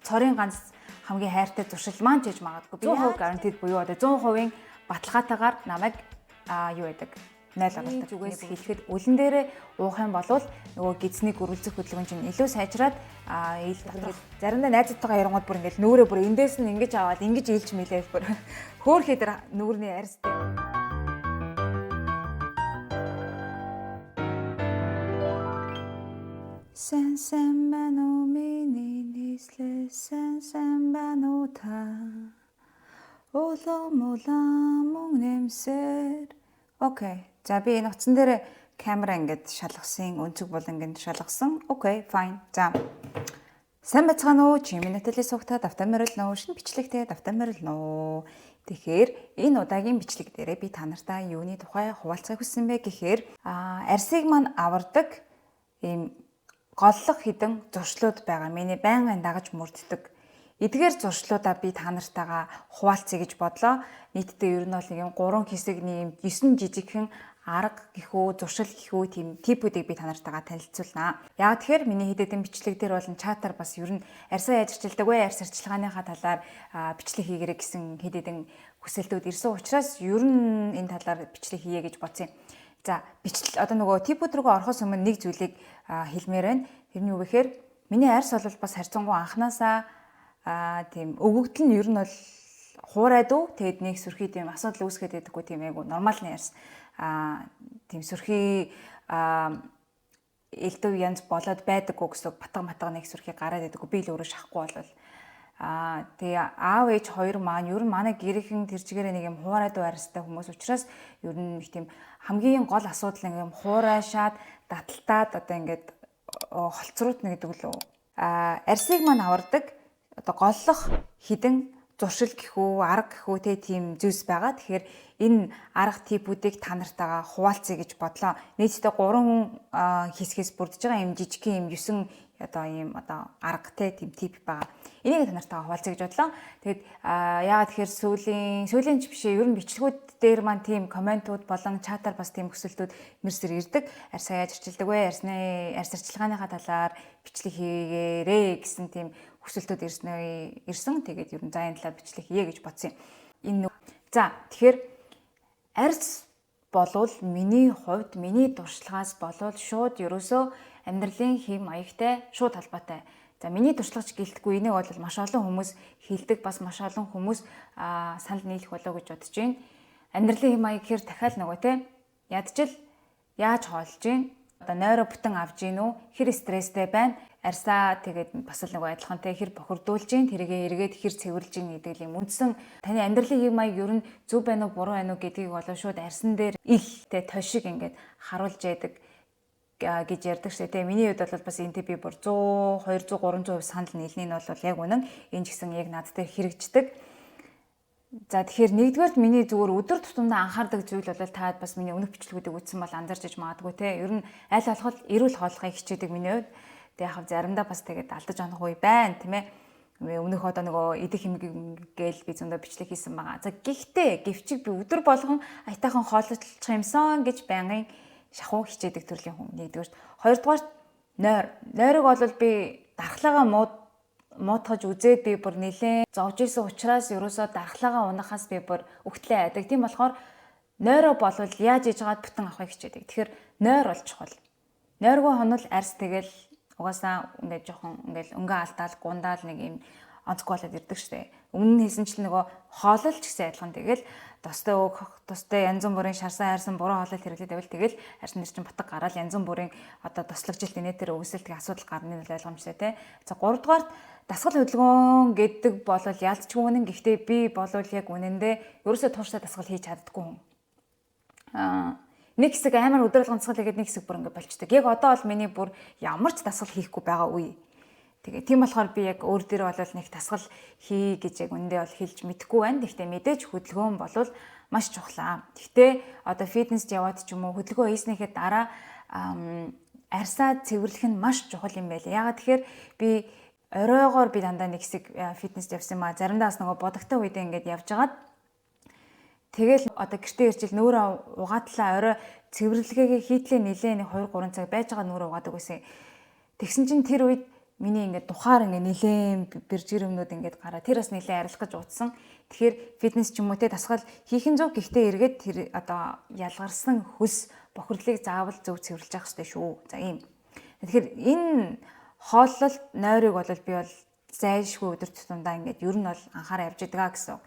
цорын ганц хамгийн хайртай зуршил маань ч гэж магадгүй. 100% guaranteed буюу одоо 100% баталгаатайгаар намайг юу байдаг 0 оруулдаг. Зүгээс хэлэхэд үлэн дээрээ уух юм бол нөгөө гидсний гөрөлцөх хөдөлгөөн чинь илүү сайжраад ил доторх заримдаа найзуудтайгаа ярангууд бүр ингээл нүүрээ бүр эндээс нь ингэж аваад ингэж ийлж мэлээл бүр хөөхий дээр нүүрний арьстай. Сэн байна уу миний нийслэл сэн байна уу та улам мөн нэмсээр. Окей. За би энэ утсан дээр камера ингээд шалгасан, өнцөг бол ингээд шалгасан. Окей, fine. За. Сайн бацгаана уу? Чи миний телевиз суугтаа давтаа морилно. Шинэ бичлэгтэй давтаа морилно. Тэгэхээр энэ удаагийн бичлэг дээрээ би та нартай юуны тухай хуваалцахыг хүссэн бэ гэхээр арьсыг маань авардаг ийм голлох хідэн зуршлууд байгаа. Миний байнгын дагаж мөрддөг. Эдгээр зуршлуудаа би та нартайгаа хуваалцъя гэж бодлоо. Нийтдээ ер нь бол нэг юм 3 хэсэгний 9 жижигхэн арга гэхүү, зуршил гэхүү тийм типүүдийг би та нартайгаа танилцуулнаа. Яг тэгэхээр миний хийдэг бичлэг дээр бол чатаар бас ер нь арьсаа яаж арчилдаг вэ? Арьс арчилгааныхаа талаар бичлэг хийгэрэй гэсэн хэдийдэн хүсэлтүүд ирсэн учраас ер нь энэ талаар бичлэг хийе гэж бодсон юм. За, бичлэг одоо нөгөө типүүд рүүгээ орохоос өмнө нэг зүйлийг хэлмээр байна. Тэр нь юу гэхээр миний арьс бол бас харьцангуй анханасаа тийм өгөгдөл нь ер нь бол хуурайд уу. Тэгэд нэг сөрхий тийм асуудал үүсгээд байдаггүй тийм айгу нормалны арьс тийм сөрхий элдв янз болоод байдаггүй гэсэн батга нэг сөрхий гараад байдаггүй. Би л өөрөө шахахгүй болвол тэгээ аав ээж хоёр маань ер нь манай гэрийнхэн тэр чигээрээ нэг юм хуурайд арьстай хүмүүс учраас ер нь их тийм хамгийн гол асуудал нэг юм хуурайшаад даталтаад одоо ингээд холцрууд нэг гэдэг лөө арьсыг маань авардаг одоо голлох хідэн зуршил гэхүү арга гэхүү тийм зүйлс байгаа. Тэгэхээр энэ арга типүүдийг та нартайгаа хуваалцъя гэж бодлоо. Нийтдээ 3 хэсгээс бүрдэж байгаа юм жижигхэн юм 9 одоо ийм одоо арга тийм тип байгаа. Энийг та нартайгаа хуваалцъя гэж бодлоо. Тэгэд яагаад тэгэхээр сүүлийн ч бишээ ер нь бичлэгүүд дээр маань тийм комментууд болон чатаар бас тийм хүсэлтүүд мэрсэр ирдэг. Арьсаа яаж арчилдаг вэ? Арьс арчилгааныхаа талаар бичлэг хийгээрэй гэсэн тийм хүсэлтүүд ирсэн. Тэгээд ер нь за энэ талаар бичлэг хийе гэж бодсон юм. За тэгэхээр арьс болвол миний хувьд миний туршлагаас болвол шууд ерөөсөө амьдралын хэм маягтай шууд холбоотой. За миний туршлагач гэлтгүй энийг бол маш олон хүмүүс хэлдэг, бас маш олон хүмүүс санал нийлэх болоо гэж бодож байна. Амьдралын хэм маяг гэхээр дахиад нөгөө те ядчил яаж хоолж гин одоо нойроо бүтэн авж гин үү хэр стресстэй байна арьсаа тэгээд бас л нөгөө адилхантай хэр бохирдуулж гин тэргээ эргээд хэр цэвэрлж гин гэдэг юм үндсэн таны амьдралын хэм маяг ер нь зөв байна уу буруу байна уу гэдгийг болоо шууд арьсан дээр илтэй тошиг ингээд харуулж яадаг гэж ярьдаг шээ те миний хувьд бол бас энэ би бүр 100 200 300% санал нийлний нь бол яг үнэн энэ ч гэсэн яг над дээр хэрэгждэг. За тэгэхээр нэгдүгээрт миний зүгээр өдөр тутамдаа анхаардаг зүйл бол та бас миний өмнөх бичлэгүүдийг үзсэн бол анзарч иж магадгүй те ер нь аль болох эрүүл хооллохыг хичээдэг миний хувьд. Тэг яг заримдаа бас тэгээд алдаж онох үе байна тийм ээ. Өмнөх одоо нөгөө идэх хэмгээл би зөндөө бичлэг хийсэн байгаа. За гэхдээ гэвчиг би өдөр болгон аятайхан хооллох юмсан гэж байнгын шахуу хичээдэг төрлийн хүн нэгдүгээр. Хоёрдугаар нойрог бол би дархлаагаа муутгаж үзээд би бүр нэлээд зовж исэн учраас ерөөсөө дархлаагаа унахаас би бүр өгтлээ айдаг. Тийм болохоор нойроо болвол яаж иж гаад бүтэн авахыг хичээдэг. Тэгэхээр нойр бол чухал. Нойргоо хонол арьс тэгэл угаасаа ингээд жоохон ингээд өнгө алдаал гундаал нэг юм онцгой болоод ирдэг штэ. Өмнө нь хийсэн чил нөгөө хоолол ч гэсэн адилхан тэгэл тостой өөх тостой янз бүрийн шарсан хайрсан буруу хоолол хэрэглээд байвал тэгэл арьсан нэр чинь батг гараал янз бүрийн одоо тослагжилт инээдэр өгсөлтийн асуудал гарны нь ойлгомжтой те. За 3 дугаарт дасгал хөдөлгөөн гэдэг болвол ялцчгүй үнэн гэхдээ би болвол яг үнэндээ ерөөсөө тууштай дасгал хийж чаддаггүй хүн. Нэг хэсэг амар өдрөлгөн дасгал хийгээд нэг хэсэг бүр ингэ болчдөг. Яг одоо бол миний бүр ямар ч дасгал хийхгүй байгаа үе. Тэгээ тийм болохоор би яг өөр дээр бол нэг дасгал хий гэж яг үндэ бол хэлж мэдэхгүй байна. Гэхдээ мэдээж хөдөлгөөн болвол маш чухлаа. Гэхдээ одоо фитнест яваад ч юм уу хөдөлгөөн хийснийхээ дараа арьсаа цэвэрлэх нь маш чухал юм байлаа. Ягаад тэгэхээр би оройгоор би дандаа нэг хэсэг фитнест явсан маа. Заримдаа бас нөгөө бодогтой үедээ ингээд явж агаад тэгэл одоо гэртээ иржил нөөрэ угаатлаа орой цэвэрлэгээ хийтлээ нилээ нэг 2 3 цаг байж байгаа нөөрэ угаадаг байсан. Тэгсэн чинь тэр үед миний ингээд тухаар ингээд нилээн бэржир өмнөд ингээд гараа тэр бас нилээн арилах гэж утсан. Тэгэхээр фитнес ч юм уу те дасгал хийх нь зөв гэхдээ эргээд тэр одоо ялгарсан хөлс бохирдлыг заавал зөв цэвэрлж явах хэрэгтэй шүү. За ийм. Тэгэхээр энэ хооллолт нойрыг бол би бол зайлшгүй өдөр тутамдаа ингээд ер нь бол анхаараа явж байгаа гэсэн.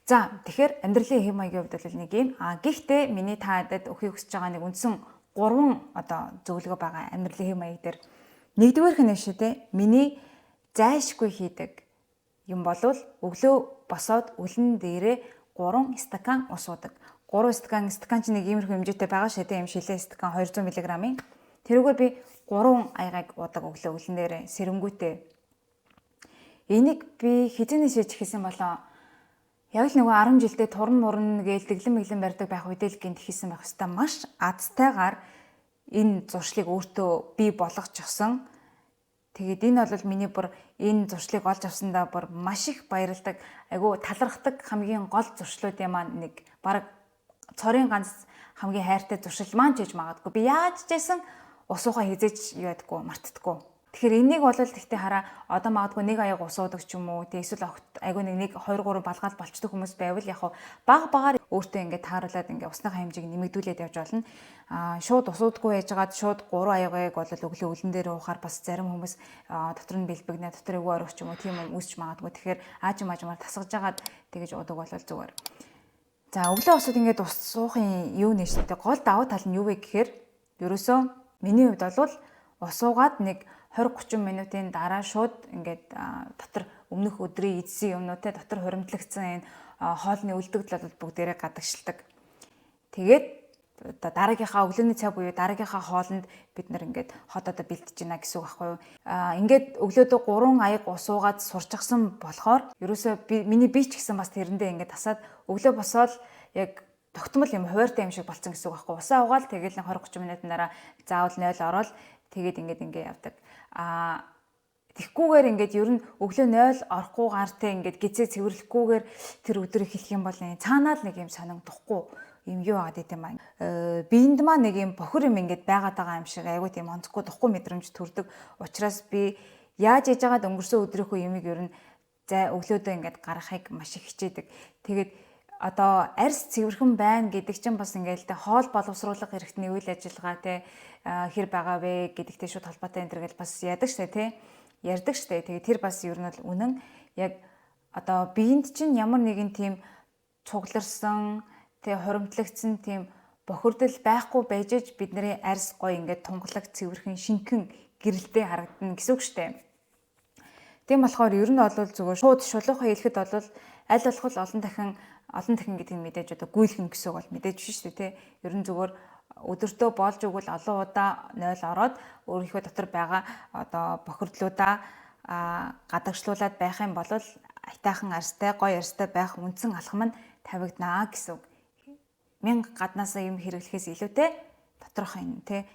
За тэгэхээр амьдралын хэм маягийн хувьд бол нэг юм. Гэхдээ миний таадад өхийг өсөж байгаа нэг үндсэн 3 одоо зөвлөгөө байгаа амьдралын хэм маяг дээр. Нэгдүгээрх нь шүү дээ. Миний зайлшгүй хийдэг юм болвол өглөө босоод үлэн дээрээ 3 стакан ус уудаг. 3 стакан чинь нэг иймэрхүү хэмжээтэй байгаа шүү дээ. Ийм шилээ стакан 200 мг-ийн. Тэрүүгээр би 3 аягааг уудаг өглөө үлэн дээрээ сэрэнгүүтээ. Энийг би хизэнээс хийж хийсэн болоо. Яг л нөгөө 10 жилдээ турн мурн гээл дэглэм мэглэн барьдаг байх үедээ л гинт хийсэн байх хэвээр маш азтайгаар энэ зуршлыг өөртөө бий болгочихсон. Тэгээд энэ бол миний бүр энэ зуршлыг олж авсандаа бүр маш их баярлдаг. Айгу талархдаг хамгийн гол зуршлуудын маань нэг баг цорын ганц хамгийн хайртай зуршил маань ч гэж магадгүй. Би яаж ч гэсэн усууха хизээч яадаггүй мартдаггүй. Тэгэхээр энийг бол тэгтээ хараа одоо магадгүй нэг аяг усуудаг ч юм уу тэг эсвэл огт айгүй нэг 2 3 балгаал болчдөг хүмүүс байвал яг баг багаар өөртөө ингээд тааруулаад ингээд усныхаа хэмжээг нэмэгдүүлээд явж болно. Шууд усуудаггүй яжгаад шууд 3 аягааг бол өглөө үлэн дээр уухаар бас зарим хүмүүс дотор нь бэлбэгнэ дотор эвгүй орох ч юм уу тийм юм үсч магадгүй. Тэгэхээр аажмаар тасгаж агаад тэгэж удаг бол зүгээр. За өглөө усууд ингээд ус суухын юу нэрштэй гол давуу тал нь юу вэ гэхээр ерөөсөө миний хувьд бол усуугаад нэг 20-30 минутын дараа шууд ингээд дотор өмнөх өдрийн эзсэн юмнуудтай дотор хуримтлагдсан энэ хоолны үлдэгдэл бол бүгдээрээ гадагшилдаг. Тэгээд одоо дараагийнхаа өглөөний цаг буюу дараагийнхаа хоолнд бид нар ингээд хотоодо бэлтэж байна гэсэн үг байхгүй юу? Ингээд өглөөдөө 3 аяг усуугаад сурчсан болохоор ерөөсөө миний би ч гэсэн бас тэрэндээ ингээд тасаад өглөө босоод яг тогтмол юм хуваартай юм шиг болцсон гэсэн үг байхгүй юу? Усаа угаал тэгээд 20-30 минутын дараа заавал 0 ороод тэгээд ингээд явдаг. Тэгхгүйгээр ингээд ер нь өглөө 0 орохгүйгээр те ингээд гизээ цэвэрлэхгүйгээр тэр өдөр эхлэх юм бол цаанаа л нэг юм сонирхдохгүй юм юу агаад идэм баа. Биэнд маа нэг юм бохир юм ингээд байгаад байгаа юм шиг айгүй тийм онцгүй духгүй мэдрэмж төрдөг. Учираас би яаж ээж агаад өнгөрсөн өдрийнхөө юмыг ер нь өглөөдөө ингээд гаргахыг маш их хичээдэг. Тэгээд одоо арьс цэвэрхэн байна гэдэг чинь бас ингээд хоол боловсруулах хэрэгтний үйл ажиллагаа те хэр байгаа вэ гэдэгтэй шууд холбоотой энэ төр гэл бас яадаг штэ те ярьдаг штэ. Тэгээ тэр бас ер нь бол үнэн яг одоо биеинд чинь ямар нэгэн тийм цугларсан тэгээ хуримтлагдсан тийм бохирдол байхгүй байж аж бидний арьс гоё ингээд тунгалаг цэвэрхэн шинхэн гэрэлтэй харагдана гэсэн үг штэ. Тийм болохоор ер нь бол зүгээр шууд шулуухаа хэлэхэд бол аль болох олон дахин гэдэг нь мэдээж одоо гүйлгэн гэсэн үг бол мэдээж биш шүү дээ. Ер нь зүгээр өдөртөө болж өгвөл олон удаа 0 ороод өөрийнхөө дотор байгаа одоо бохирдлуудаа гадагшлуулад байх юм бол айтайхан арьстай, гоё арьстай байх үндсэн алхам нь тавигднаа гэсэн үг. 1000 гаднаасаа юм хэрэглэхээс илүүтэй доторх энэ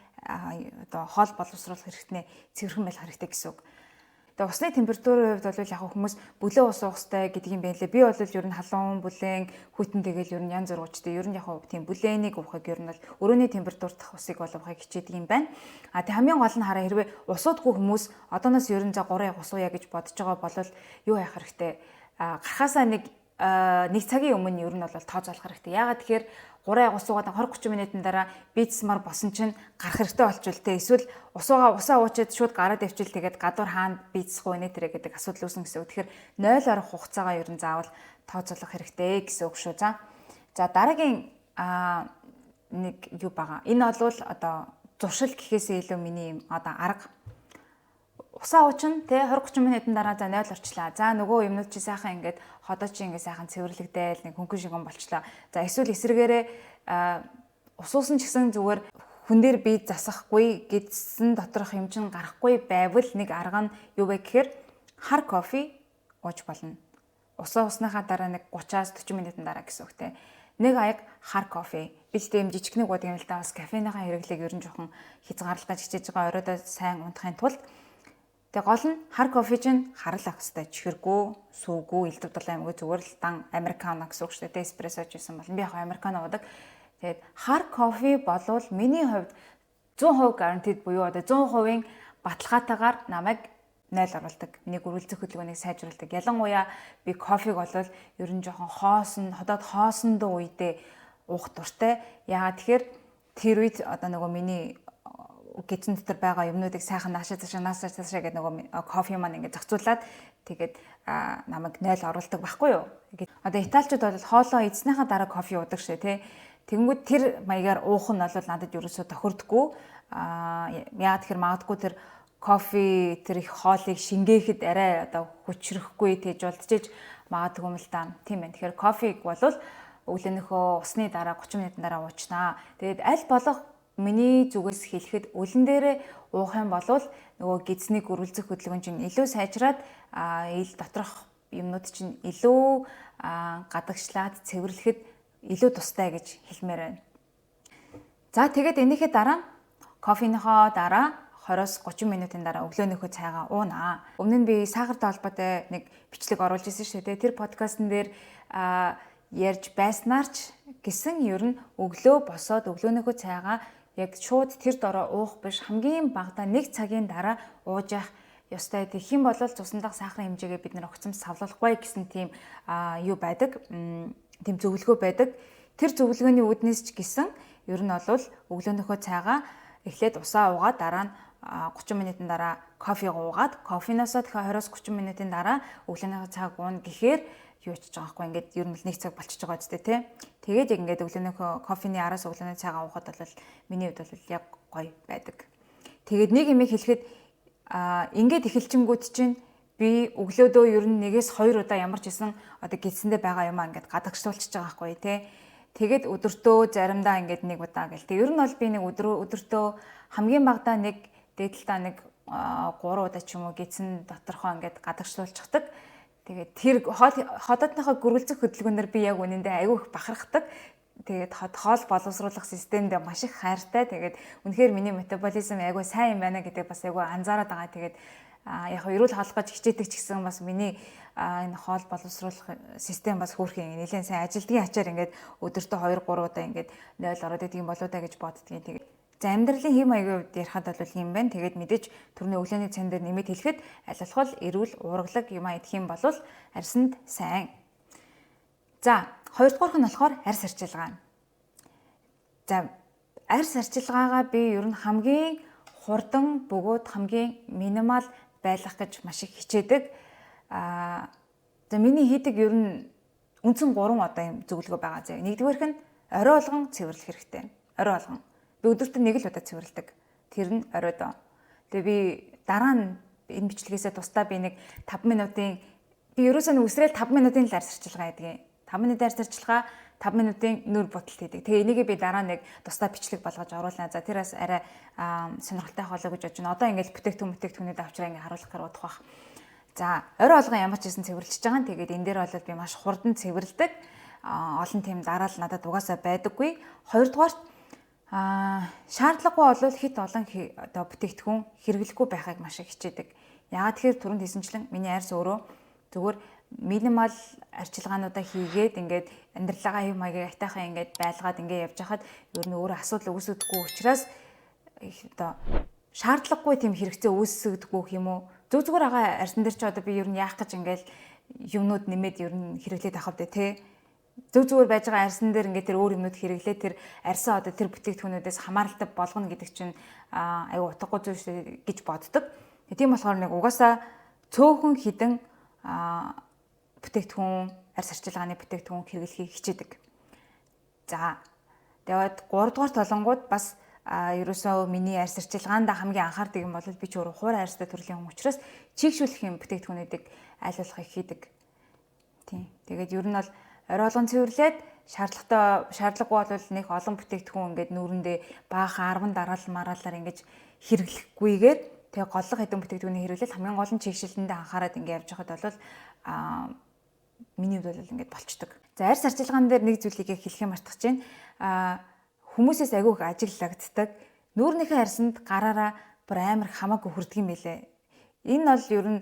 одоо хоол боловсруулах хэрэгтнээ цэвэрхэн байх хэрэгтэй гэсэн үг. Тэгээ усны температурын хувьд бол яг хүмүүс бүлээн ус уух хэрэгтэй гэдэг юм байна лээ. Би бол ер нь халуун бүлээн хүйтэн тэгэл ер нь янз бүр уучтай. Ер нь яг тийм бүлээнийг уухыг ер нь бол өрөөний температуртах усыг бол уухыг хичээдэг юм байна. Тэг хамгийн гол нь хараа хэрвээ усуудгүй хүмүүс одооноос ер нь за 3 ус ууя гэж бодож байгаа бол юу яах хэрэгтэй? Гарахаасаа нэг цагийн өмнө ер нь бол тооцоолох хэрэгтэй. Яагаад тэгэхээр 3 ус уугаад 20-30 минутын дараа бийцсмар босон чинь гарах хэрэгтэй болчихвол те эсвэл усаа уучаад шууд гараад явчихвал тэгээд гадуур хаана бийцсэх вэ нэ гэдэг асуудал үүснэ гэсэн үг. Тэгэхээр 0 орох хугацаагаа ер нь заавал тооцоолох хэрэгтэй гэсэн үг шүү. За дараагийн нэг юу байгаа. Энэ бол одоо зуршил гэхээсээ илүү миний юм одоо арга. Усаа уучин те 20-30 минутын дараа за 0 орчлаа. За нөгөө юмнууд чи сайхан ингээд ходоо чи ингээд сайхан цэвэрлэгдээл нэг хөнгөн шиг юм болчлаа. За эсвэл эсрэгээрээ усуусан ч гэсэн зүгээр хүн дээр бие засахгүй гэдсэн доторх юм чин гарахгүй байвал нэг арга нь юу вэ гэхээр хар кофе ууж болно. Усаа усныхаа дараа нэг 30-аас 40 минутын дараа гэсэн үг те. Нэг аяг хар кофе. Би л тийм жижигнэг уудаг юм л да бас кофеныхаа хэрэглээг ер нь жоохон хязгаарлаж хичээж байгаа оройдоо сайн унтахын тулд тэгээ гол нь хар кофе чинь харал ах хэвээр чихэргүй, сүүгүй, элдв далайн аймаг зүгээр л дан американо гэсэн үг шүү дээ. Эспрессо ч гэсэн бол би яг американо уудаг. Тэгээд хар кофе болвол миний хувьд 100% guaranteed буюу одоо 100% баталгаатайгаар намайг нойл оруулдаг. Миний гөрүүлзэх хөдөлгөөнийг сайжруулдаг. Ялангуяа би кофег бол ер нь жоохон хоосондоо үедээ уух дуртай. Яагаад тэгэхээр тэр үед одоо нөгөө миний гидсэн дотор байгаа юмнуудыг сайхан наашаа цаашаа гэдэг нөгөө кофе маань ингээд зохицуулаад тэгээд намайг нойл оруулдаг байхгүй юу. Одоо италичууд бол хоолоо идснийхаа дараа кофе уудаг шээ тий. Тэгэнгүүт тэр маягаар уух нь бол надад ерөөсөө тохирдоггүй. Яагаад тэгэхээр магадгүй тэр кофе тэр их хоолыг шингээхэд арай одоо хүчрэхгүй тэгж болдчихж магадгүй юм л та. Тийм байна. Тэгэхээр кофег бол өглөөнийхөө усны дараа 30 минутын дараа уучнаа. Тэгээд аль болох миний зүгээс хэлэхэд өглөн дээрээ уух юм бол нөгөө гидсний гөрүүлзэх хөдөлгөөн чинь илүү сайжраад ил доторх юмнууд чинь илүү гадагшлаад цэвэрлэхэд илүү тустай гэж хэлмээр байна. За тэгээд энийхээ дараа кофенийхоо дараа 20-30 минутын дараа өглөөнийхөө цайгаа уунаа. Өмнө нь би сахартай холбоотой нэг бичлэг оруулж ирсэн шүү дээ. Тэр подкастн дээр ярьж байснаарч гэсэн ер нь өглөө босоод өглөөнийхөө цайгаа яг шууд тэр дороо уух биш хамгийн багадаа 1 цагийн дараа ууж явах ёстой. Тэгэх юм бол цусан дах сахарын хэмжээгээ бид нэр огцом савлуулахгүй гэсэн тийм юу байдаг. Тийм зөвлөгөө байдаг. Тэр зөвлөгөөний үүднээс ч гэсэн ер нь бол өглөөнийхөө цайгаа эхлээд усаа уугаад дараа нь 30 минутын дараа кофе уугаад кофеноосоо дахиад 20-30 минутын дараа өглөөнийхөө цайг ууна гэхээр юу ч байгаа байхгүй ингээд ер нь 1 цаг болчихж байгаа үстэй тий. Тэгээд яг ингээд өглөөнийхөө кофений араас өглөөний цайгаа уухад бол миний хувьд бол яг гоё байдаг. Тэгээд нэг юм хэлэхэд ингээд эхэлчингүүд чинь би өглөөдөө ер нь 1-2 удаа ямар ч исэн одоо гидсэндээ байгаа юм ингээд гадагшлуулчихж байгаа байхгүй тий. Тэгээд өдөртөө заримдаа ингээд 1 удаа гэл. Тэг ер нь бол би нэг өдөртөө хамгийн багадаа нэг дээдлээ нэг 3 удаа ч юм уу гидсэн доторхоо ингээд гадагшлуулчихдаг. Тэгээд тэр хотоодныхоо гөрүүлзэх хөдөлгөөнөөр би яг үнэндээ аягүй их бахархдаг. Тэгээд хоол боловсруулах системдээ маш их хайртай. Тэгээд үнэхээр миний метаболизм аягүй сайн юм байна гэдэг бас аягүй анзаараад байгаа. Тэгээд яг эрүүл хаалгаж хичээдэг ч гэсэн бас миний энэ хоол боловсруулах систем бас хөөрхөн нэлээд сайн ажилтгийн ачаар ингээд өдөртөө 2-3 удаа ингээд нойл ороод идэг юм болоо да гэж боддгийн. Тэгээд за амьдралын хэм маягийн хувьд ярихад бол юм байна. Тэгээд мэдээж түрүүний өглөөний цайн дээр нэмэт хэлэхэд аль болох эрүүл уургалаг юм идэх юм бол арьсанд сайн. За хоёрдугаарх нь болохоор арьс арчилгаа. За арьс арчилгаагаа би ер нь хамгийн хурдан бөгөөд хамгийн минимал байлгах гэж маш их хичээдэг. За миний хийдэг ер нь үндсэн 3 одоо юм зөвлөгөө байгаа зэ. Нэгдүгээрх нь орой болгон цэвэрлэх хэрэгтэй. Орой болгон. Би өдөртөө 1 л удаа цэвэрлэдэг. Тэр нь оройдоо. Тэгээ би дараа нь энэ бичлэгээсээ тусдаа би нэг 5 минутын би ерөөсөө үсрээл 5 минутын л арьс арчилгаа хийдэг. 5 минутын арьс арчилгаа 5 минутын нүүр будалт хийдэг. Тэгээ энийгээ би дараа нэг тусдаа бичлэг болгож оруулна. За тэр бас арай сонирхолтой холоо гэж бодож байна. Одоо ингээд бүтээгдэхүүнүүд авчраа ингээд харуулах гэж бодох бах. За орой болгон ямар ч хэсэн цэвэрлэж байгаа. Тэгээд энэ дээр бол би маш хурдан цэвэрлдэг. Олон тийм дараал надад угаасаа байдаггүй. Хоёрдугаарт шаардлагагүй бол хит олон одоо бүтээгдэхүүн хэрэглэхгүй байхыг маш их хичээдэг. Яагаад тэгэхээр түрүүнд хэлсэнчлэн миний арьс өөрөө зүгээр минимал арчилгаануудаа хийгээд ингээд амьдралаагаа хэв маягийг айтайхан ингээд байлгаад ингээд явж хахад ер нь өөрөө асуудал үүсдэггүй учраас одоо шаардлагагүй тийм хэрэгцээ үүсдэггүй юм уу? Зүгээр байгаа арьсан дээр ч одоо би ер нь яах гэж ингээд юмнууд нэмээд ер нь хэрэглээд авах вэ те? Зүгээр байж байгаа арьсан дээр ингээд тэр өөр юмнууд хэрэглээ тэр арьсаа одоо тэр бүтээгдэхүүнүүдээс хамааралтай болгоно гэдэг чинь аюу утгагүй зүйл шүү гэж боддог. Тийм болохоор нэг угаасаа цөөхөн хідэн бүтээгдэхүүн арьс арчилгааны бүтээгдэхүүн хэрэглэхийг хичээдэг. За тэгээд 3 дугаар толонгууд бас ерөөсөө миний арьс арчилгаанд хамгийн анхаардаг юм бол би ч өөрөө хуур арьстай төрлийн хүн учраас чийгшүүлэх юм бүтээгдэхүүнүүдийг аль болохыг хийдэг. Тийм. Тэгээд ер нь бол орой болгон цэвэрлээд шаардлагагүй бол нэг олон бүтээгдэхүүн ингээд нүүрэндээ баахан 10 дараалал ингэж хэрэглэхгүйгээр тэгээ голлог хэдэн бүтээгдэхүүний хэрэглэл хамгийн гол нь чийгшилтэндээ анхаарат ингээд явж байхад бол миний хувьд бол ингээд болчдөг. За арьс арчилгаан дээр нэг зүйлийг хэлэх юм мартах чинь хүмүүсээс агиух ажиглагддаг. Нүүрнийхээ арьсанд гараараа бүр амар хамаагүй хүрдэг юм билэ. Энэ бол ер нь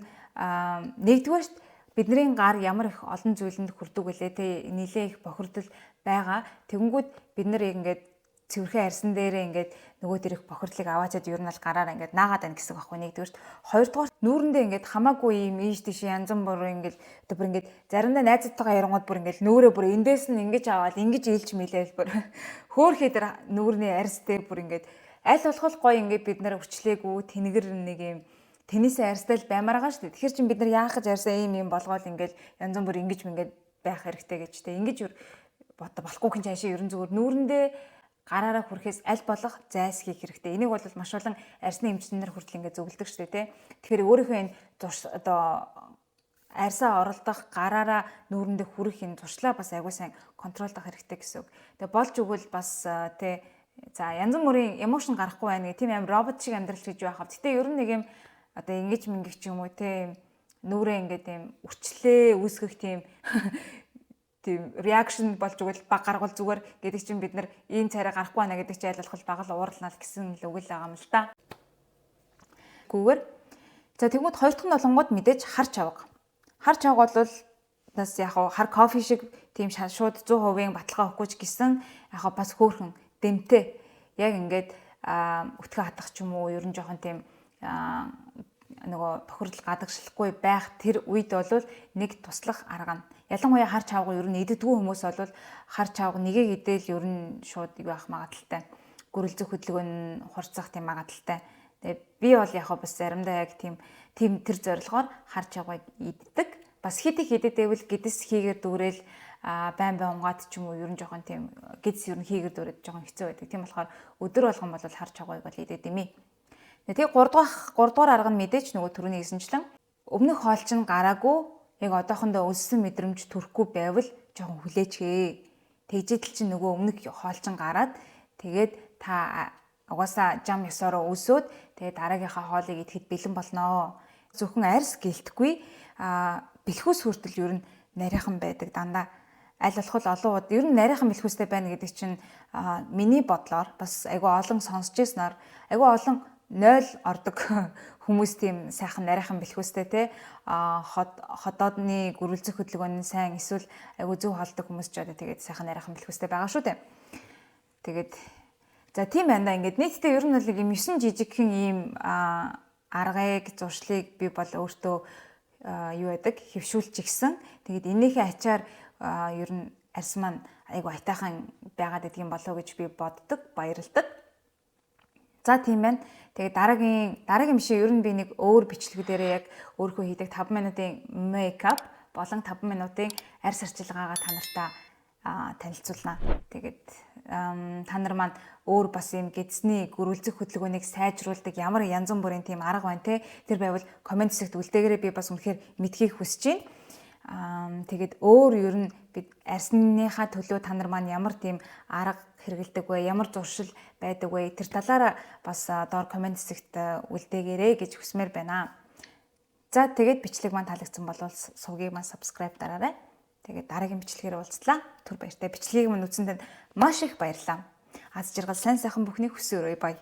нэгдүгээрт бидний гар ямар их олон зүйлэнд хүрдэг вүлээ те нилээ их бохирдол байгаа. Тэгэнгүүт бид нар яг ингээд цэвэрхэн арьсан дээрээ ингээд нөгөө тэрэг бохирдлыг аваачаад ер нь л гараараа ингээд наагаад байна гэсэн байхгүй нэгдүгээр. Хоёрдугаар нүүрэндээ ингээд хамаагүй юм ийш тийш янз бүр ингээд одоо бүр ингээд заримдаа найзтайгаа ярангууд бүр ингээд нүүрээ бүр эндээс нь ингэж аваад ингэж ийлж мэлээл бүр хөөхий дээр нүүрний арьстэй бүр ингээд аль болох гоё ингээд бид нар өвчлээгүү тэнгэр нэг юм теннисийн арьстай л баймаар байгаа шүү дээ. Тэгэхээр чин бид нар яах гэж арьсаа ийм болгоол ингээд янз бүр ингэж мингээд байх хэрэгтэй гэж тэ ингэж болохгүй хин цаашаа ерэн зүгээр нүүрэндээ гараараа хүрэхээс аль болох зайс хийх хэрэгтэй. Энийг бол маш олон арьсны эмчнэр хүртэл ингээд зөвлөдөг шүү дээ, тэ. Тэгэхээр өөрийнхөө энэ одоо арьсаа оролдох гараараа нүүрэндээ хүрэх энэ туршлаа бас аягүй сайн контролдох хэрэгтэй гэсэн үг. Тэгээ болж өгвөл бас тэ за янз бүрийн эмошн гарахгүй байна гэх тийм аим робот шиг амьдрал гэж байх. Гэтэ ер нь нэг юм одоо ингэж мингих ч юм уу тэ нүүрээ ингээд юм үрчлээ үүсгэх тийм тийм реакшн болж өгвөл баг гаргал зүгээр гэдэг чинь бид нар ийм царай гарахгүй байна гэдэг чинь айл болох баг л уурлнаа гэсэн л үг л байгаа юм л та. Гүүгээр за тэгмүүд хоёр дахь нь болонгууд мэдээж харч авга. Харч авга бол бас яг хар кофе шиг тийм шууд 100% баталгаа өгөхгүй ч гэсэн яг бас хөөхөн дэмтэй яг ингээд өтгөө хатах ч юм уу ер нь жоохон тийм нөгөө бохирдол гадагшлахгүй байх тэр үед бол нэг туслах арга нь. Ялангуяа харч авга ер нь идэгдгүй хүмүүс бол харч авга нэгийг идэл ер нь шууд байх магадaltaй. Гөрөлзөх хөдөлгөөн нь хурцах тийм магадaltaй. Тэгээ би бол яг бас заримдаа яг тийм тэр зорилгоор харч авгыг иддэг. Бас хидэвэл гэдэс хийгээр дүүрэл байн унгаад ч юм уу ер нь жоохон тийм гэдэс ер нь хийгээр дүүрээд жоохон хэцүү байдаг. Тийм болохоор өдөр болгон бол харч авгыг бол идэд юм. Тэгээ 3 дугаар арга нь мэдээч нөгөө түрүүний хэлсэнчлэн өмнөх хоол чинь гараагүй яг одоохондоо өссөн мэдрэмж төрөхгүй байвал жоохон хүлээчгээ. Тэгжэдэл чинь нөгөө өмнөх хоол чинь гараад тэгээд та угаасаа жам ёсороо өсөөд тэгээд дараагийнхаа хоолыг идэхэд бэлэн болноо. Зөвхөн арьс гэлтэхгүй бэлхүүс хүртэл ер нь нарийнхан байдаг дандаа. Аль болох олон ер нь нарийнхан бэлхүүстэй байна гэдэг чинь миний бодлоор бас айгүй олон сонсч ирснээр айгүй олон 0 ордог хүмүүс тийм сайхан нарийнхан бэлхүүстэй те ходоодны гөрөлзөх хөдөлгөөн нь сайн эсвэл айгүй зөв холдог хүмүүс ч одоо тэгээд сайхан нарийнхан бэлхүүстэй байгаа шүү дээ. Тэгээд за тийм байна да ингээд нийтдээ ер нь бол юм 9 жижигхэн ийм аргыг зуршлыг би бол өөртөө юу байдаг хөвшүүлж гисэн. Тэгээд энийхээ ачаар ер нь арьс маань айгүй айтайхан байгаад идэх юм болов гэж би боддог, баярлдаг. За тийм байна. Тэгээд дараагийн бишээ ер нь би нэг өөр бичлэгүүдээрээ яг өөрийнхөө хийдэг 5 минутын мейкап болон 5 минутын арьс арчилгаагаа та нартай танилцуулнаа. Тэгээд та нар маань өөр бас юм гэдсний гөрөлзөх хөдөлгөөнийг сайжруулдаг ямар янз бүрийн тийм арга байна те. Тэр байвал комент хэсэгт үлдээгээрээ би бас үнэхээр мэдхийг хүсэж байна. Тэгээд өөр ер нь бид арьсныхаа төлөө та нар маань ямар тийм арга хэрэгэлдэг вэ? Ямар зуршил байдаг вэ? Тэр талаараа бас доор комент хэсэгт үлдээгээрэй гэж хүсмээр байна. За тэгээд бичлэг маань таалагдсан бол сувгийг маань subscribe дараарай. Тэгээд дараагийн бичлэгээр уулзлаа. Түр баяртай. Бичлэгийг маань үзсэнд маш их баярлалаа. Аз жаргал сайн сайхан бүхнийг хүсье өрөө. Бай.